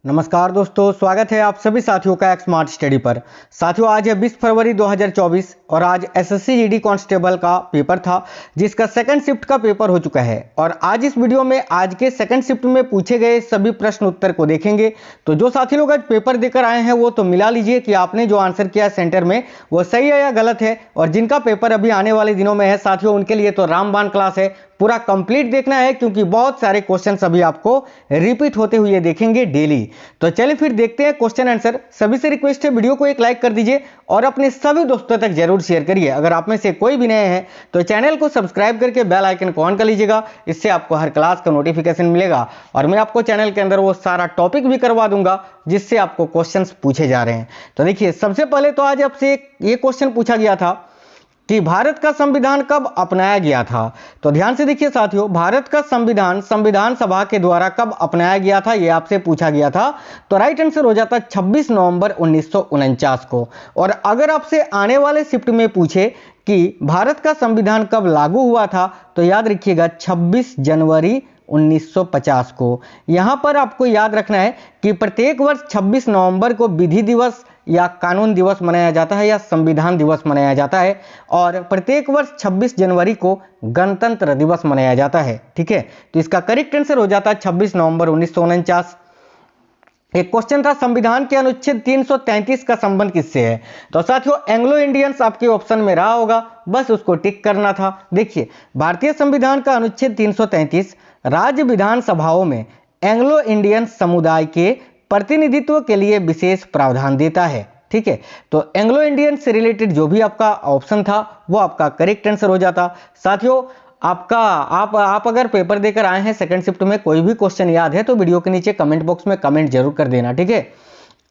नमस्कार दोस्तों, स्वागत है आप सभी साथियों का एक स्मार्ट स्टडी पर। साथियों, आज है 20 फरवरी 2024 और आज एसएससी जीडी कांस्टेबल का पेपर था जिसका सेकंड शिफ्ट का पेपर हो चुका है। और आज इस वीडियो में आज के सेकंड शिफ्ट में पूछे गए सभी प्रश्न उत्तर को देखेंगे। तो जो साथी लोग आज पेपर देकर आए हैं वो तो मिला लीजिए कि आपने जो आंसर किया है सेंटर में वो सही है या गलत है। और जिनका पेपर अभी आने वाले दिनों में है साथियों, उनके लिए तो रामबाण क्लास है, पूरा कंप्लीट देखना है क्योंकि बहुत सारे क्वेश्चन अभी आपको रिपीट होते हुए देखेंगे डेली। तो चलिए फिर देखते हैं क्वेश्चन आंसर। सभी से रिक्वेस्ट है वीडियो को एक लाइक कर दीजिए और अपने सभी दोस्तों तक जरूर शेयर करिए। अगर आप में से कोई भी नए हैं तो चैनल को सब्सक्राइब करके बेल आइकन को ऑन कर लीजिएगा, इससे आपको हर क्लास का नोटिफिकेशन मिलेगा और मैं आपको चैनल के अंदर वो सारा टॉपिक भी करवा दूंगा जिससे आपको क्वेश्चन पूछे जा रहे हैं। तो देखिए, सबसे पहले तो आज आपसे ये क्वेश्चन पूछा गया था कि भारत का संविधान कब अपनाया गया था। तो ध्यान से देखिए साथियों, भारत का संविधान संविधान सभा के द्वारा कब अपनाया गया था ये आपसे पूछा गया था। तो राइट आंसर हो जाता 26 नवंबर 1949 को। और अगर आपसे आने वाले शिफ्ट में पूछे कि भारत का संविधान कब लागू हुआ था तो याद रखिएगा 26 जनवरी 1950 को। यहां पर आपको याद रखना है कि प्रत्येक वर्ष 26 नवंबर को विधि दिवस या कानून दिवस मनाया जाता है या संविधान दिवस मनाया जाता है और प्रत्येक वर्ष 26 जनवरी को गणतंत्र दिवस मनाया जाता है। ठीक है, तो इसका करेक्ट आंसर हो जाता है 26 नवंबर 1949। एक क्वेश्चन था, संविधान के अनुच्छेद 333 का संबंध किससे है। तो साथियों, एंग्लो इंडियंस आपके ऑप्शन में रहा होगा, बस उसको टिक करना था। देखिए, भारतीय संविधान का अनुच्छेद 333 राज्य विधानसभाओं में एंग्लो इंडियन समुदाय के प्रतिनिधित्व के लिए विशेष प्रावधान देता है। ठीक है, तो एंग्लो इंडियन से रिलेटेड जो भी आपका ऑप्शन था वो आपका करेक्ट आंसर हो जाता। साथियों, आप अगर पेपर देकर आए हैं सेकंड शिफ्ट में, कोई भी क्वेश्चन याद है तो वीडियो के नीचे कमेंट बॉक्स में कमेंट जरूर कर देना। ठीक है,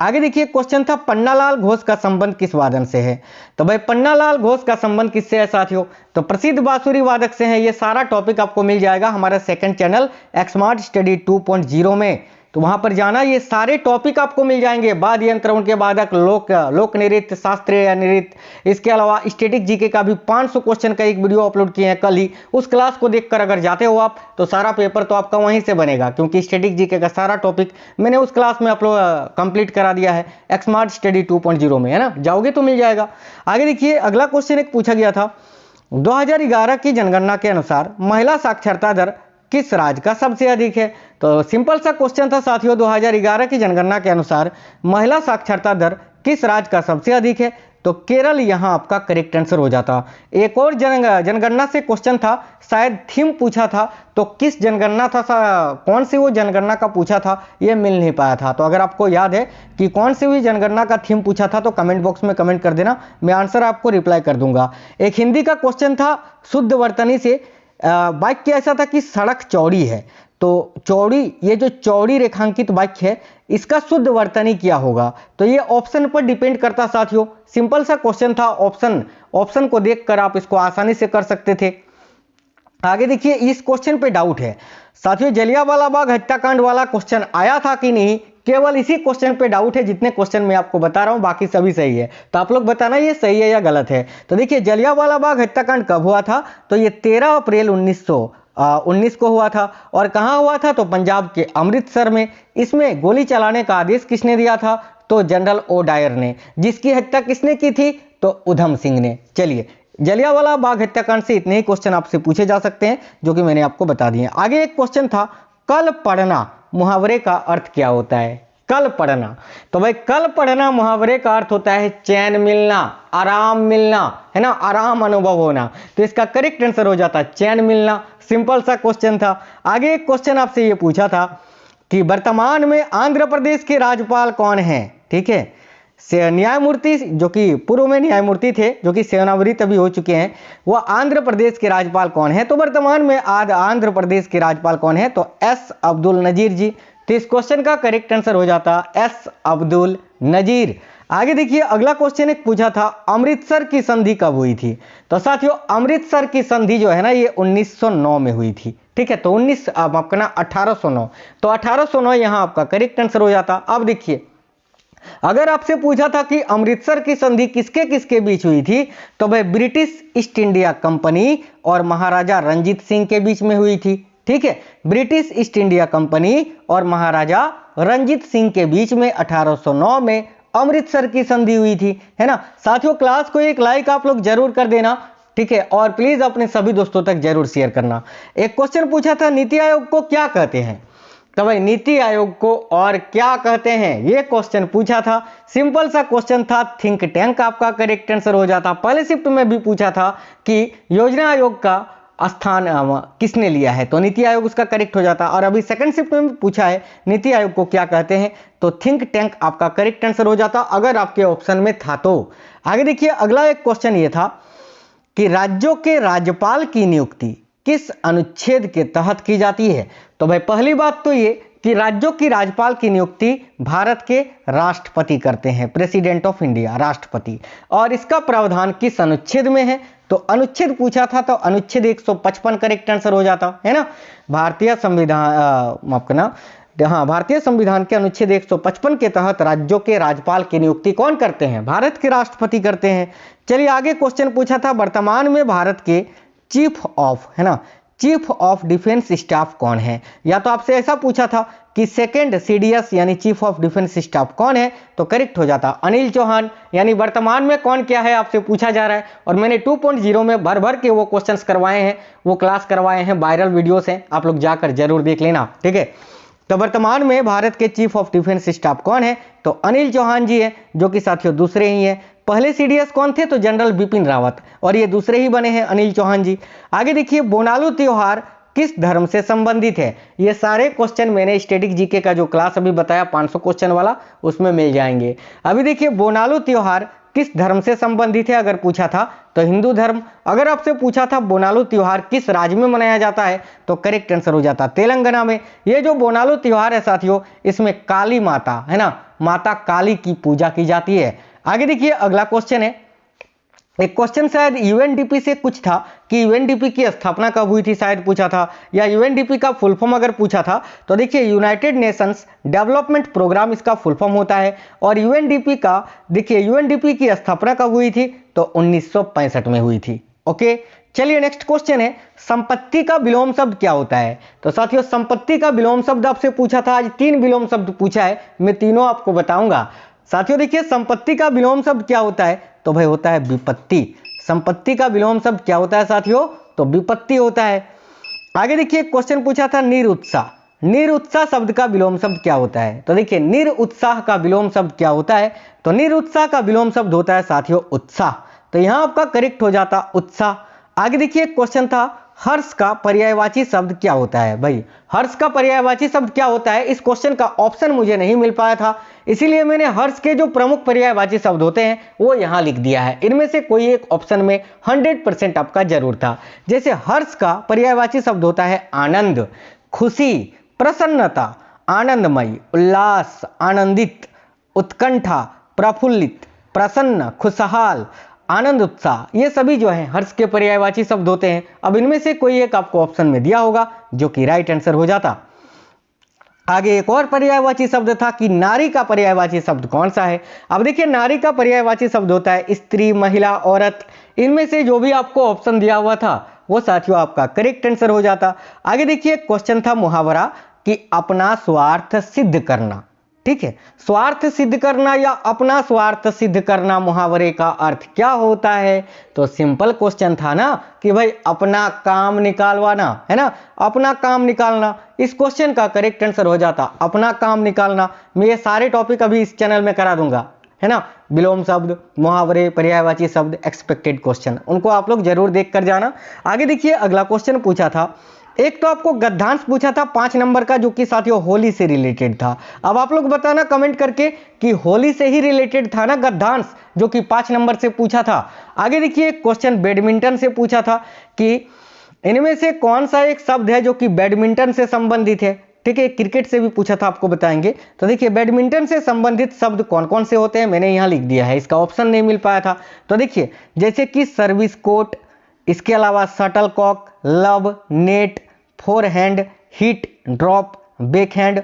आगे देखिए, क्वेश्चन था पन्नालाल घोष का संबंध किस वादन से है। तो भाई पन्नालाल घोष का संबंध किससे है साथियों, तो प्रसिद्ध बांसुरी वादक से है। ये सारा टॉपिक आपको मिल जाएगा हमारा सेकंड चैनल स्मार्ट स्टडी 2.0 में, तो वहां पर जाना, ये सारे टॉपिक आपको मिल जाएंगे। वाद्य यंत्र, उनके वादक, लोक नृत्य, शास्त्रीय नृत्य, इसके अलावा स्टैटिक जीके का भी 500 क्वेश्चन का एक वीडियो अपलोड किए हैं कल ही। उस क्लास को देखकर अगर जाते हो आप तो सारा पेपर तो आपका वहीं से बनेगा क्योंकि स्टैटिक जीके का सारा टॉपिक मैंने उस क्लास में अपलोड कंप्लीट करा दिया है स्मार्ट स्टडी 2.0 में, है ना, जाओगे तो मिल जाएगा। आगे देखिए, अगला क्वेश्चन एक पूछा गया था, 2011 की जनगणना के अनुसार महिला साक्षरता दर किस राज्य का सबसे अधिक है। तो सिंपल सा क्वेश्चन था साथियों, 2011 की जनगणना के अनुसार महिला साक्षरता दर किस राज्य का सबसे अधिक है। तो केरल यहां आपका करेक्ट आंसर हो जाता। एक और जनगणना से क्वेश्चन था, शायद थीम पूछा था, तो किस जनगणना था, कौन सी वो जनगणना का पूछा था, ये मिल नहीं पाया था। तो अगर आपको याद है कि कौन सी हुई जनगणना का थीम पूछा था तो कमेंट बॉक्स में कमेंट कर देना, मैं आंसर आपको रिप्लाई कर दूंगा। एक हिंदी का क्वेश्चन था, शुद्ध वर्तनी से वाक्य ऐसा था कि सड़क चौड़ी है, तो चौड़ी, ये जो चौड़ी रेखांकित वाक्य है इसका शुद्ध वर्तनी क्या होगा। तो ये ऑप्शन पर डिपेंड करता साथियों, सिंपल सा क्वेश्चन था, ऑप्शन को देखकर आप इसको आसानी से कर सकते थे। आगे देखिए, इस क्वेश्चन पे डाउट है साथियों, जलियांवाला बाग हत्याकांड वाला क्वेश्चन आया था कि नहीं, केवल इसी क्वेश्चन पे डाउट है। जितने क्वेश्चन मैं आपको बता रहा हूं बाकी सभी सही है, तो आप लोग बताना ये सही है या गलत है। तो देखिए, जलियांवाला बाग हत्याकांड कब हुआ था, तो ये 13 अप्रैल 1919 को हुआ था। और कहां हुआ था, तो पंजाब के अमृतसर में। इसमें गोली चलाने का आदेश किसने दिया था, तो जनरल ओ डायर ने। जिसकी हत्या किसने की थी, तो उधम सिंह ने। चलिए, जलियांवाला बाग हत्याकांड से इतने ही क्वेश्चन आपसे पूछे जा सकते हैं जो कि मैंने आपको बता दिए। आगे एक क्वेश्चन था, कल पढ़ना मुहावरे का अर्थ क्या होता है। कल पढ़ना, तो भाई कल पढ़ना मुहावरे का अर्थ होता है चैन मिलना, आराम मिलना, है ना, आराम अनुभव होना। तो इसका करेक्ट आंसर हो जाता है चैन मिलना। सिंपल सा क्वेश्चन था। आगे एक क्वेश्चन आपसे ये पूछा था कि वर्तमान में आंध्र प्रदेश के राज्यपाल कौन है। ठीक है, न्यायमूर्ति, जो कि पूर्व में न्यायमूर्ति थे, जो कि सेवानिवृत्त अभी हो चुके हैं, वह आंध्र प्रदेश के राज्यपाल कौन है। तो वर्तमान में आंध्र प्रदेश के राज्यपाल कौन है, तो एस अब्दुल नजीर जी। तो इस क्वेश्चन का करेक्ट आंसर हो जाता एस अब्दुल नजीर। आगे देखिए, अगला क्वेश्चन एक पूछा था, अमृतसर की संधि कब हुई थी। तो साथियों, अमृतसर की संधि जो है ना ये 1909 में हुई थी। ठीक है, तो 1809, तो 1809 यहां आपका करेक्ट आंसर हो जाता। अब देखिए, अगर आपसे पूछा था कि अमृतसर की संधि किसके किसके बीच हुई थी, तो भाई ब्रिटिश ईस्ट इंडिया कंपनी और महाराजा रंजीत सिंह के बीच में हुई थी। ठीक है, ब्रिटिश ईस्ट इंडिया कंपनी और महाराजा रंजीत सिंह के बीच में 1809 में अमृतसर की संधि हुई थी, है ना। साथियों क्लास को एक लाइक आप लोग जरूर कर देना, ठीक है, और प्लीज अपने सभी दोस्तों तक जरूर शेयर करना। एक क्वेश्चन पूछा था नीति आयोग को क्या कहते हैं, तो भाई नीति आयोग को और क्या कहते हैं, ये क्वेश्चन पूछा था। सिंपल सा क्वेश्चन था, थिंक टैंक आपका करेक्ट आंसर हो जाता। पहले शिफ्ट में भी पूछा था कि योजना आयोग का स्थान किसने लिया है, तो नीति आयोग उसका करेक्ट हो जाता। और अभी सेकंड शिफ्ट में भी पूछा है नीति आयोग को क्या कहते हैं, तो थिंक टैंक आपका करेक्ट आंसर हो जाता अगर आपके ऑप्शन में था तो। आगे देखिए अगला एक क्वेश्चन ये था कि राज्यों के राज्यपाल की नियुक्ति किस अनुच्छेद के तहत की जाती है, तो भाई पहली बात तो ये कि राज्यों की राज्यपाल की नियुक्ति भारत के राष्ट्रपति करते हैं, प्रेसिडेंट ऑफ इंडिया, राष्ट्रपति। और इसका प्रावधान किस अनुच्छेद में है, तो अनुच्छेद पूछा था तो अनुच्छेद 155 करेक्ट आंसर हो जाता, है ना। भारतीय संविधान माफ करना, हाँ, भारतीय संविधान के अनुच्छेद 155 के तहत राज्यों के राज्यपाल की नियुक्ति कौन करते हैं, भारत के राष्ट्रपति करते हैं। चलिए आगे क्वेश्चन पूछा था वर्तमान में भारत के चीफ ऑफ, है ना, चीफ ऑफ डिफेंस स्टाफ कौन है, या तो आपसे ऐसा पूछा था कि सेकंड सीडीएस यानी चीफ ऑफ डिफेंस स्टाफ कौन है, तो करेक्ट हो जाता अनिल चौहान। यानी वर्तमान में कौन क्या है आपसे पूछा जा रहा है, और मैंने 2.0 में भर भर के वो क्वेश्चंस करवाए हैं, वो क्लास करवाए हैं, वायरल वीडियोस हैं, आप लोग जाकर जरूर देख लेना, ठीक है। तो वर्तमान में भारत के चीफ ऑफ डिफेंस स्टाफ कौन है, तो अनिल चौहान जी है, जो कि साथियों दूसरे ही हैं। पहले सीडीएस कौन थे, तो जनरल बिपिन रावत, और ये दूसरे ही बने हैं अनिल चौहान जी। आगे देखिए बोनालू त्योहार किस धर्म से संबंधित है, ये सारे क्वेश्चन मैंने स्टैटिक जीके का जो क्लास अभी बताया 500 क्वेश्चन वाला, उसमें मिल जाएंगे। अभी देखिए बोनालू त्योहार किस धर्म से संबंधित है, अगर पूछा था तो हिंदू धर्म। अगर आपसे पूछा था बोनालू त्योहार किस राज्य में मनाया जाता है, तो करेक्ट आंसर हो जाता तेलंगाना में। ये जो बोनालू त्योहार है साथियों, इसमें काली माता, है ना, माता काली की पूजा की जाती है। आगे देखिए अगला क्वेश्चन है, एक क्वेश्चन शायद यूएनडीपी से कुछ था कि यूएनडीपी की स्थापना कब हुई थी, शायद पूछा था, या यूएनडीपी का फुल फॉर्म अगर पूछा था तो देखिए यूनाइटेड नेशंस डेवलपमेंट प्रोग्राम इसका फुल फॉर्म होता है। और यूएनडीपी का देखिए यूएनडीपी की स्थापना कब हुई थी, तो 1965 में हुई थी। ओके, चलिए नेक्स्ट क्वेश्चन है, संपत्ति का विलोम शब्द क्या होता है, तो साथियों संपत्ति का विलोम शब्द आपसे पूछा था, आज 3 विलोम शब्द पूछा है, मैं तीनों आपको बताऊंगा। साथियों देखिए संपत्ति का विलोम शब्द क्या होता है, तो भाई होता है विपत्ति। संपत्ति का विलोम शब्द क्या होता है साथियों, तो विपत्ति होता है। आगे देखिए क्वेश्चन पूछा था निरुत्साह, निरुत्साह शब्द का विलोम शब्द क्या होता है, तो देखिए निरुत्साह का विलोम शब्द क्या होता है, तो निरुत्साह का विलोम शब्द होता है साथियों उत्साह, तो यहां आपका करेक्ट हो जाता उत्साह। आगे देखिए क्वेश्चन था हर्ष का पर्यायवाची शब्द क्या होता है, भाई हर्ष का पर्यायवाची शब्द क्या होता है, इस क्वेश्चन का ऑप्शन मुझे नहीं मिल पाया था, इसीलिए मैंने हर्ष के जो प्रमुख पर्यायवाची शब्द होते हैं वो यहां लिख दिया है। इनमें से कोई एक ऑप्शन में 100% आपका जरूर था। जैसे हर्ष का पर्यायवाची शब्द होता है आनंद, खुशी, प्रसन्नता, आनंदमय, उल्लास, आनंदित, उत्कंठा, प्रफुल्लित, प्रसन्न, खुशहाल, आनंद, उत्साह, ये सभी जो हैं हर्ष के पर्यायवाची शब्द होते हैं। अब इनमें से कोई एक आपको ऑप्शन में दिया होगा जो कि राइट आंसर हो जाता। आगे एक और पर्यायवाची शब्द था कि नारी का पर्यायवाची शब्द कौन सा है। अब देखिए नारी का पर्यायवाची शब्द होता है स्त्री, महिला, औरत, इनमें से जो भी आपको ऑप्शन दिया हुआ था वो साथियों आपका करेक्ट आंसर हो जाता। आगे देखिए क्वेश्चन था मुहावरा कि अपना स्वार्थ सिद्ध करना, ठीक है, स्वार्थ सिद्ध करना या अपना स्वार्थ सिद्ध करना, मुहावरे का अर्थ क्या होता है, तो सिंपल क्वेश्चन था ना कि भाई अपना काम निकालवाना, है ना, अपना काम निकालना, इस क्वेश्चन का करेक्ट आंसर हो जाता अपना काम निकालना। मैं ये सारे टॉपिक अभी इस चैनल में करा दूंगा, है ना, विलोम शब्द, मुहावरे, पर्यायवाची शब्द, एक्सपेक्टेड क्वेश्चन, उनको आप लोग जरूर देख कर जाना। आगे देखिए अगला क्वेश्चन पूछा था, एक तो आपको गद्यांश पूछा था 5 नंबर का जो कि साथियों होली से रिलेटेड था। अब आप लोग बताना कमेंट करके कि होली से ही रिलेटेड था ना गद्यांश, जो कि 5 नंबर से पूछा था। आगे देखिए क्वेश्चन बैडमिंटन से पूछा था कि इनमें से कौन सा एक शब्द है जो कि बैडमिंटन से संबंधित है, ठीक है, क्रिकेट से भी पूछा था, आपको बताएंगे। तो देखिए बैडमिंटन से संबंधित शब्द कौन कौन से होते हैं, मैंने यहाँ लिख दिया है, इसका ऑप्शन नहीं मिल पाया था। तो देखिए जैसे कि सर्विस कोर्ट, इसके अलावा shuttlecock, love, net, forehand, hit, drop, backhand,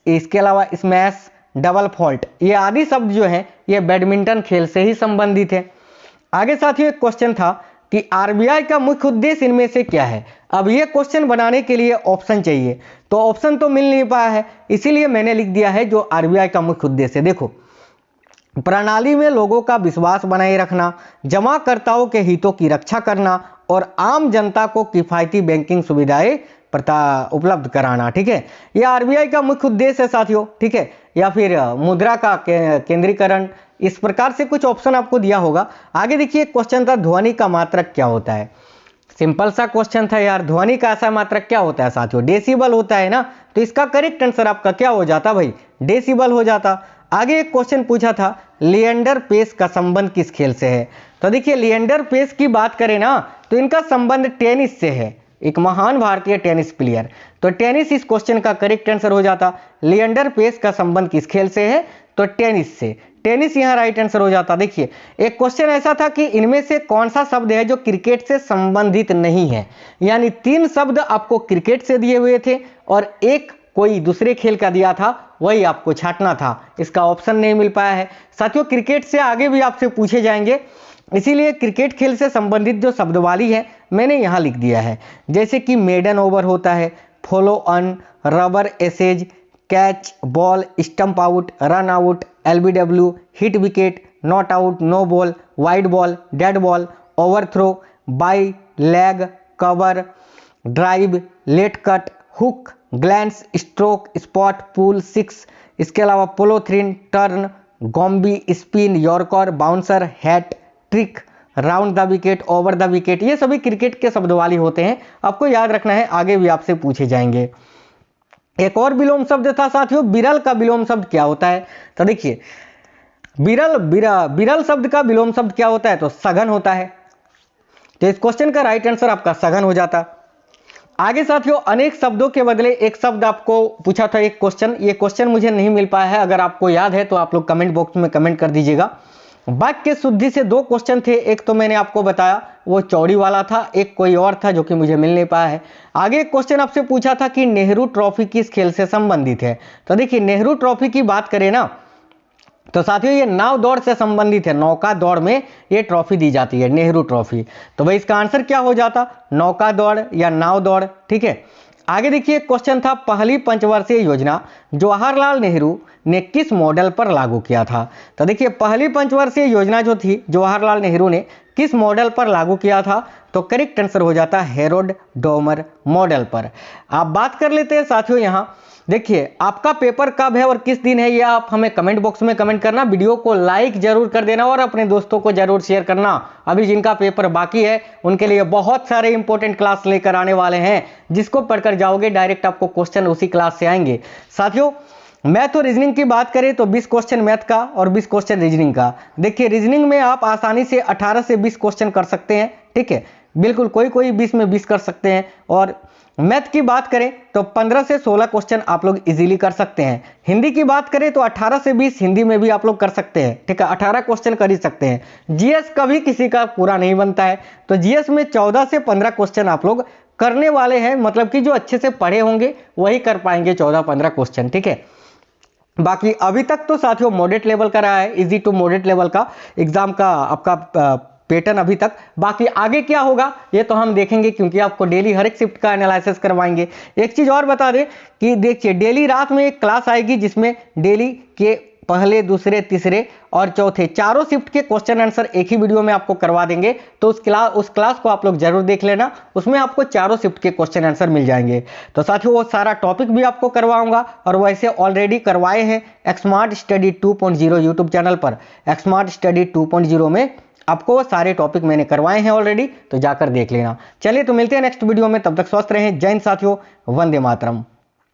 इसके अलावा स्मैश, डबल फॉल्ट, ये आदि शब्द जो हैं ये बैडमिंटन खेल से ही संबंधित है। आगे साथियों एक क्वेश्चन था कि आरबीआई का मुख्य उद्देश्य इनमें से क्या है। अब ये क्वेश्चन बनाने के लिए ऑप्शन चाहिए, तो ऑप्शन तो मिल नहीं पाया है, इसीलिए मैंने लिख दिया है जो आरबीआई का मुख्य उद्देश्य है। देखो, प्रणाली में लोगों का विश्वास बनाए रखना, जमाकर्ताओं के हितों की रक्षा करना और आम जनता को किफायती बैंकिंग सुविधाएं उपलब्ध कराना। ठीक है, यह आरबीआई का मुख्य उद्देश्य है साथियों। ठीक है, या फिर मुद्रा का केंद्रीकरण, इस प्रकार से कुछ ऑप्शन आपको दिया होगा। आगे देखिए, क्वेश्चन था ध्वनि का मात्रक क्या होता है। सिंपल सा क्वेश्चन था यार, ध्वनि का ऐसा मात्रक क्या होता है साथियों, डेसिबल होता है ना। तो इसका करेक्ट आंसर आपका क्या हो जाता भाई, डेसिबल हो जाता। आगे एक क्वेश्चन पूछा था, लिएंडर पेस का संबंध किस खेल से है। तो देखिए, लिएंडर पेस की बात करें ना तो इनका संबंध टेनिस से है, एक महान भारतीय टेनिस प्लेयर। तो टेनिस इस क्वेश्चन का करेक्ट आंसर हो जाता। लिएंडर पेस का संबंध किस खेल से है, तो टेनिस से, टेनिस यहाँ राइट आंसर हो जाता। देखिए, एक क्वेश्चन ऐसा था कि इनमें से कौन सा शब्द है जो क्रिकेट से संबंधित नहीं है, यानी 3 शब्द आपको क्रिकेट से दिए हुए थे और एक कोई दूसरे खेल का दिया था, वही आपको छांटना था। इसका ऑप्शन नहीं मिल पाया है साथियों। क्रिकेट से आगे भी आपसे पूछे जाएंगे, इसीलिए क्रिकेट खेल से संबंधित जो शब्दवाली है मैंने यहाँ लिख दिया है। जैसे कि मेडन ओवर होता है, follow on, rubber aces, catch ball, stump out, run out, LBW, hit wicket, not out, no ball, wide ball, dead ball, overthrow, bye, leg, cover, drive, late cut, hook, glance, stroke, spot, pull, six, इसके अलावा पोलोथ्रिन, turn, गॉम्बी, spin, yorker, bouncer, hat, trick, round the wicket, over the wicket, ये सभी cricket के शब्दवाली होते हैं, आपको याद रखना है, आगे भी आपसे पूछे जाएंगे। एक और विलोम शब्द था साथियों, बिरल का विलोम शब्द क्या होता है। तो देखिए, बिरल शब्द का विलोम शब्द क्या होता है, तो सघन होता है। तो इस क्वेश्चन का राइट आंसर आपका सघन हो जाता। आगे साथियों, अनेक शब्दों के बदले एक शब्द आपको पूछा था एक क्वेश्चन, ये क्वेश्चन मुझे नहीं मिल पाया है, अगर आपको याद है तो आप लोग कमेंट बॉक्स में कमेंट कर दीजिएगा। वाक्य शुद्धि से 2 क्वेश्चन थे, एक तो मैंने आपको बताया वो चौड़ी वाला था, एक कोई और था जो कि मुझे मिल नहीं पाया है। आगे एक क्वेश्चन आपसे पूछा था कि नेहरू ट्रॉफी किस खेल से संबंधित है। तो देखिए, नेहरू ट्रॉफी की बात करें ना तो साथियों ये नाव दौड़ से संबंधित है, नौका दौड़ में ये ट्रॉफी दी जाती है, नेहरू ट्रॉफी। तो भाई इसका आंसर क्या हो जाता, नौका दौड़ या नाव दौड़। ठीक है, आगे देखिए, क्वेश्चन था, पहली पंचवर्षीय योजना जवाहरलाल नेहरू ने किस मॉडल पर लागू किया था। तो देखिए, पहली पंचवर्षीय योजना जो थी जवाहरलाल नेहरू ने किस मॉडल पर लागू किया था, तो करेक्ट आंसर हो जाता हेरोल्ड डोमर मॉडल पर। आप बात कर लेते हैं साथियों, यहाँ देखिए आपका पेपर कब है और किस दिन है, ये आप हमें कमेंट बॉक्स में कमेंट करना, वीडियो को लाइक जरूर कर देना और अपने दोस्तों को जरूर शेयर करना। अभी जिनका पेपर बाकी है उनके लिए बहुत सारे इंपॉर्टेंट क्लास लेकर आने वाले हैं, जिसको पढ़कर जाओगे डायरेक्ट आपको क्वेश्चन उसी क्लास से आएंगे। साथियों, मैथ और रीजनिंग की बात करें तो 20 क्वेश्चन मैथ का और 20 क्वेश्चन रीजनिंग का। देखिए, रीजनिंग में आप आसानी से 18 से 20 क्वेश्चन कर सकते हैं। ठीक है, बिल्कुल कोई 20 में 20 कर सकते हैं। और मैथ की बात करें तो 15 से 16 क्वेश्चन आप लोग इजीली कर सकते हैं। हिंदी की बात करें तो 18 से 20 हिंदी में भी आप लोग कर सकते हैं। ठीक है, 18 क्वेश्चन कर ही सकते हैं। जीएस कभी किसी का पूरा नहीं बनता है, तो जीएस में 14 से 15 क्वेश्चन आप लोग करने वाले हैं, मतलब कि जो अच्छे से पढ़े होंगे वही कर पाएंगे 14-15 क्वेश्चन। ठीक है, बाकी अभी तक तो साथियों मॉडरेट लेवल का रहा है, इजी टू मॉडरेट लेवल का एग्जाम का आपका पैटर्न अभी तक। बाकी आगे क्या होगा ये तो हम देखेंगे, क्योंकि आपको डेली हर एक शिफ्ट का एनालिसिस करवाएंगे। एक चीज और बता दें कि देखिए, डेली रात में एक क्लास आएगी जिसमें डेली के पहले, दूसरे, तीसरे और चौथे चारों शिफ्ट के क्वेश्चन आंसर एक ही वीडियो में आपको करवा देंगे। तो उस क्लास को आप लोग जरूर देख लेना, उसमें आपको चारों शिफ्ट के क्वेश्चन आंसर मिल जाएंगे। तो साथियों वो सारा टॉपिक भी आपको करवाऊंगा, और वैसे ऑलरेडी करवाए हैं एक्समार्ट स्टडी 2.0 यूट्यूब चैनल पर। एक्समार्ट स्टडी 2.0 में आपको वो सारे टॉपिक मैंने करवाए हैं ऑलरेडी, तो जाकर देख लेना। चलिए तो मिलते हैं नेक्स्ट वीडियो में, तब तक स्वस्थ रहें। जय हिंद साथियों, वंदे मातरम।